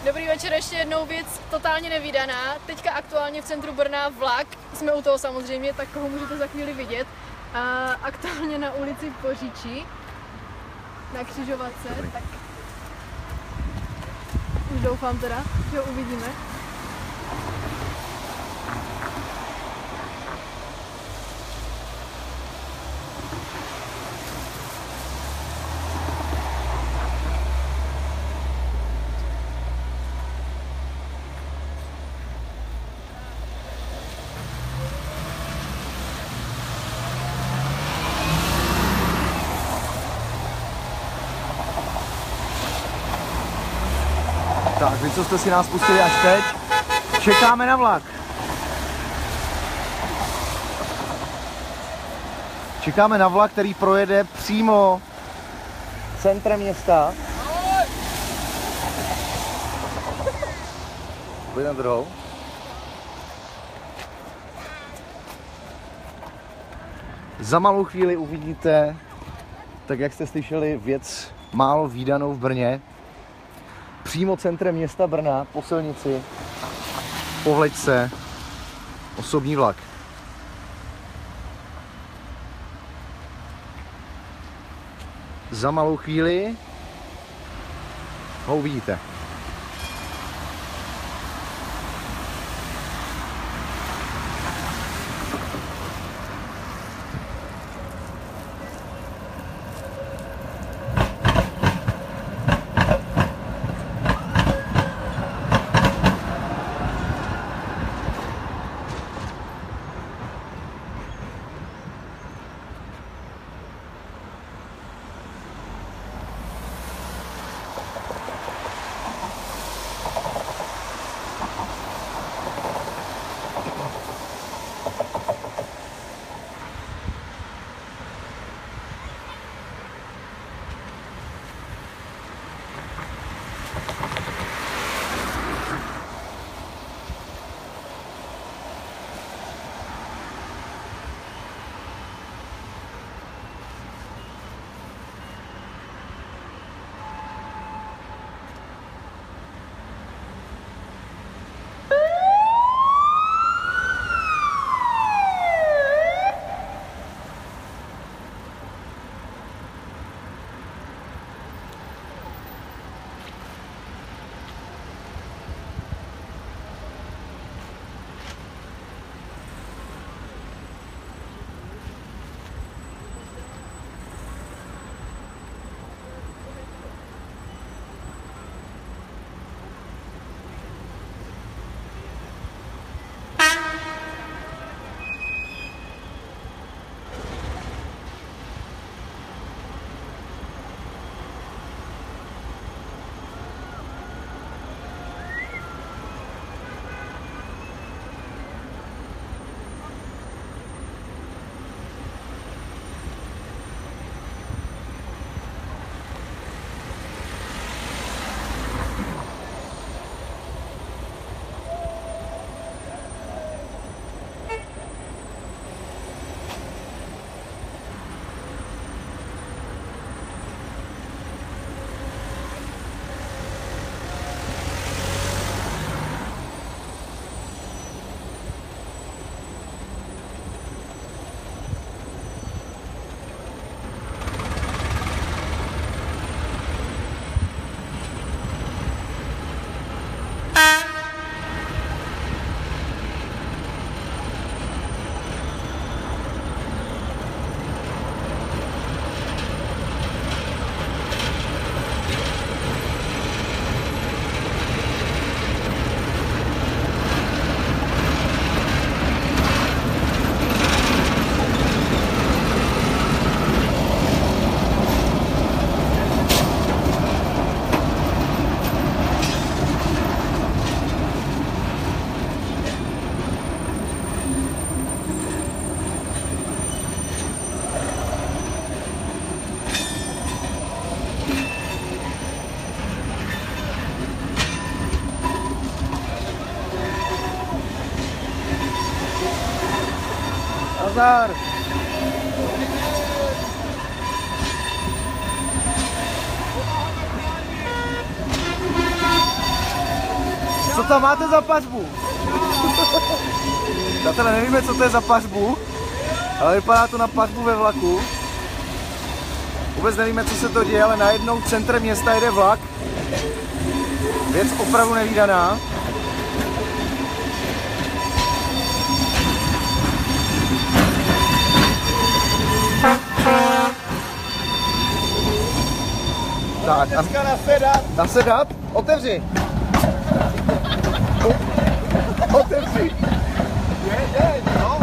Dobrý večer, ještě jednou věc totálně nevídaná. Teďka aktuálně v centru Brna vlak, jsme u toho samozřejmě, tak ho můžete za chvíli vidět. A aktuálně na ulici Poříčí, na křižovatce, tak už doufám teda, že ho uvidíme. Tak, vy, co jste si nás pustili až teď, čekáme na vlak. Čekáme na vlak, který projede přímo centrem města. Pojď na druhou. Za malou chvíli uvidíte, tak jak jste slyšeli, věc málo vídanou v Brně. Přímo centrem města Brna, po silnici, pohleď se, osobní vlak. Za malou chvíli ho uvidíte. Nazdar! Co tam máte za pařbu? Přátelé, nevíme, co to je za pařbu, ale vypadá to na pařbu ve vlaku. Vůbec nevíme, co se to děje, ale najednou centrem města jede vlak. Věc opravdu nevídaná. Tak, nasedat? Otevři! Otevři! No,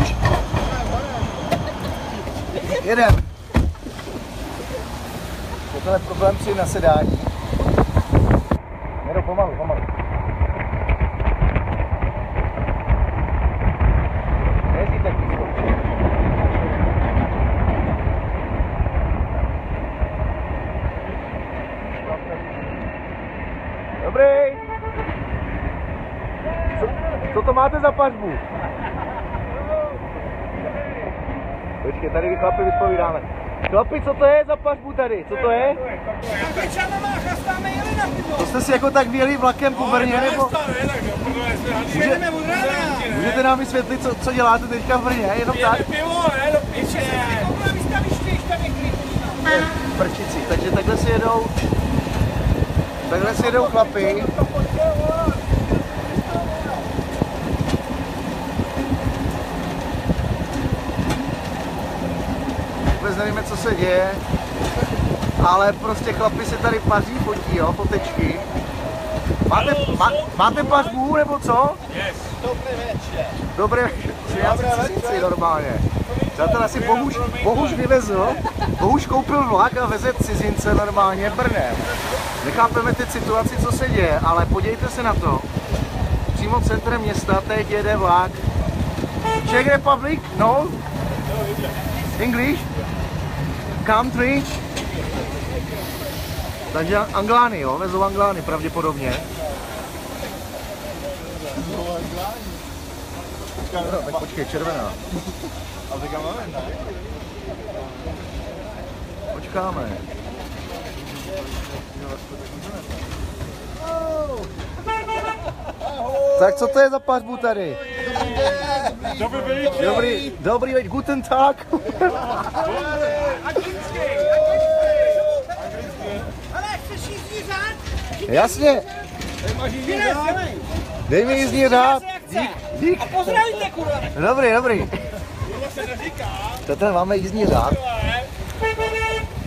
už? Jedem! Tohle je problém při nasedání. Jedu pomalu. Nejezdíte blízko. Dobrý! Co to máte za pařbu? Počkej, tady chlapi vyspovídáme. Chlapi, co to je za pařbu tady? Co to je? To jste si jako tak vyjeli vlakem po Brně, nebo? Můžete nám vysvětlit, co děláte teďka v Brně? Jenom tak? V Prčici, takže takhle si jedou chlapi. Vůbec nevíme, co se děje, ale prostě chlapi si tady paří, fotí, jo, fotečky. Máte pařbu, nebo co? Dobrý večer. Dobrý večer, normálně. Přátelé, si Bohuž vyvezl, Bohuž koupil vlak a veze cizince normálně Brnem. Nechápeme teď situaci, co se děje, ale podívejte se na to. Přímo centrem města teď jede vlak. Czech Republic? No? English? Country? Takže Anglány, jo? Vezou Anglány pravděpodobně. No, tak počkej, červená. Počkáme. Tak co to je za pařbu tady? Dobrý veď, guten Tag. Ale chceš jízdní řád? Jasně. Dej mi jízdní řád. Dík. A pozdravíte, kurva. Dobrý. Tady máme jízdní řád.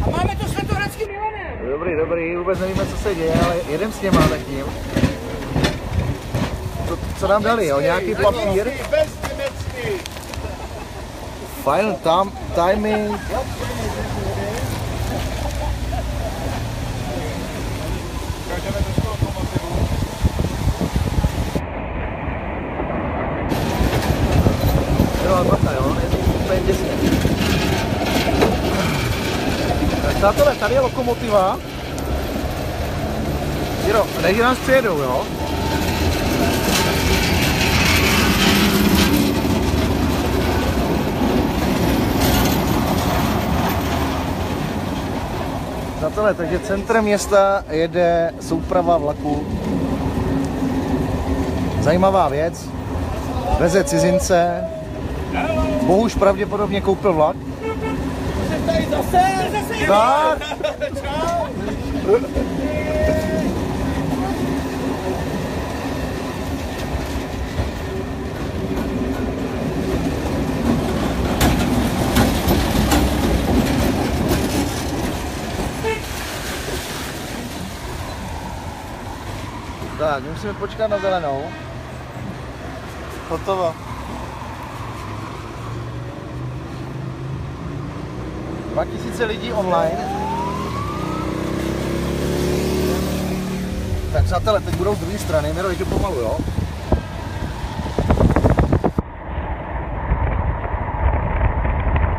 A máme to Svetohradským Milanem. Dobrý, vůbec nevíme, co se děje, ale jedem s něma zatím. Co nám dali, jo? Nějaký papír? Final timing. Přátelé, tady je lokomotiva. Jiro, než nás přijedou, jo? Přátelé, takže centrem města jede souprava vlaku. Zajímavá věc. Veze cizince. Bohuž pravděpodobně koupil vlak. Tady zase. Tak. Tak, musíme počkat na zelenou. Hotovo. 2000 lidí online. Tak přátelé, teď budou z druhé strany, Miro, jdu pomalu, jo?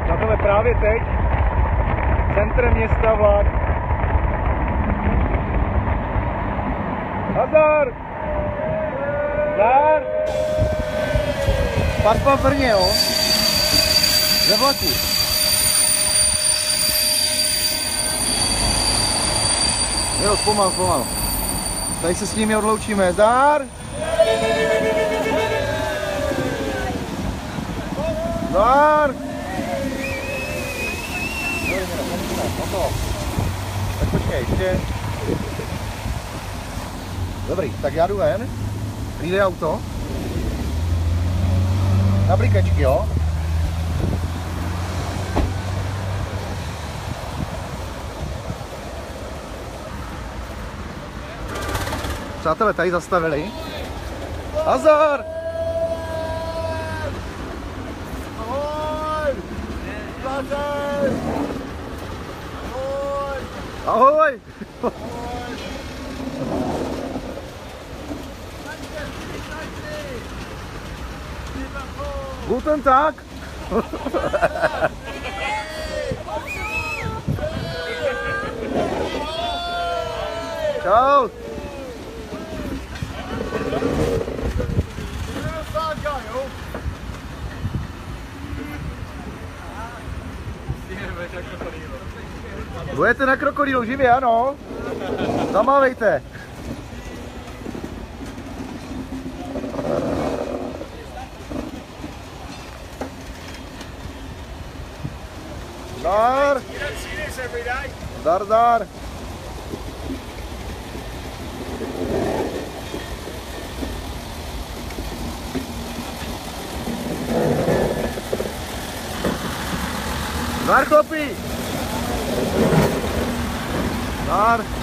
Přátelé, právě teď centrem města vlak. Nazdar! Zdar! Pařba v Brně, jo? Ze vlaku. Jo, pomal. Tady se s nimi odloučíme. Zdar! Zdar! Tak počkej, ještě. Dobrý, tak já jdu ven. Přijde auto. Na blikačky, jo? Přátelé, tady zastavili. Azar! Ahoj! Ahoj! Ahoj! Guten Tag! Čau! Budete na krokodýlu živě, ano? Zamávejte. Zdar! Zdar, zdar! Zdar, chlapi! Zdar!